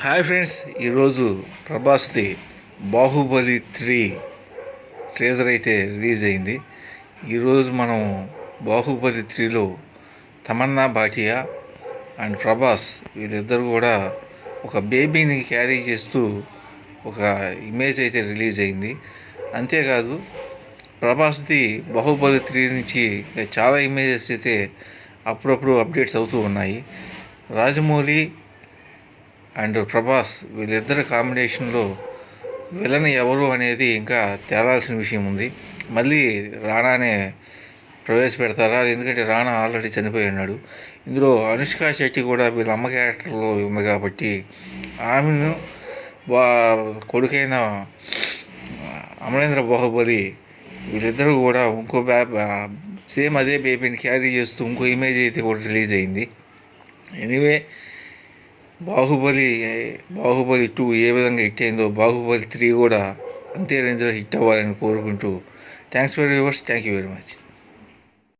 Hi friends, ఈరోజు ప్రభాస్ది Baahubali 3 treasure అయితే release అయింది. ఈరోజు మనం బాహుబలి 3లో తమన్నా భాటియా అండ్ ప్రభాస్ వీళ్ళిద్దరు కూడా ఒక బేబీని క్యారీ చేస్తూ ఒక ఇమేజ్ అయితే రిలీజ్ అయింది. అంతేకాదు ప్రభాస్ది బాహుబలి 3 నుంచి చాలా ఇమేజెస్ అయితే అప్పుడప్పుడు అప్డేట్స్ అవుతూ ఉన్నాయి. రాజమౌళి అండ్ ప్రభాస్ వీళ్ళిద్దరి కాంబినేషన్లో విలన్ ఎవరు అనేది ఇంకా తేలాల్సిన విషయం ఉంది. మళ్ళీ రానానే ప్రవేశపెడతారా? ఎందుకంటే రానా ఆల్రెడీ చనిపోయి ఉన్నాడు. ఇందులో అనుష్క శెట్టి కూడా వీళ్ళ అమ్మ క్యారెక్టర్లో ఉంది కాబట్టి ఆమెను కొడుకైన అమరేంద్ర బాహుబలి వీళ్ళిద్దరూ కూడా ఇంకో సేమ్ అదే బేబీని క్యారీ చేస్తూ ఇంకో ఇమేజ్ అయితే కూడా రిలీజ్ అయింది. ఎనీవే, బాహుబలి 2 ఏ విధంగా హిట్ అయిందో బాహుబలి 3 కూడా అంతే రేంజ్లో హిట్ అవ్వాలని కోరుకుంటూ thanks for viewers. Thank you very much.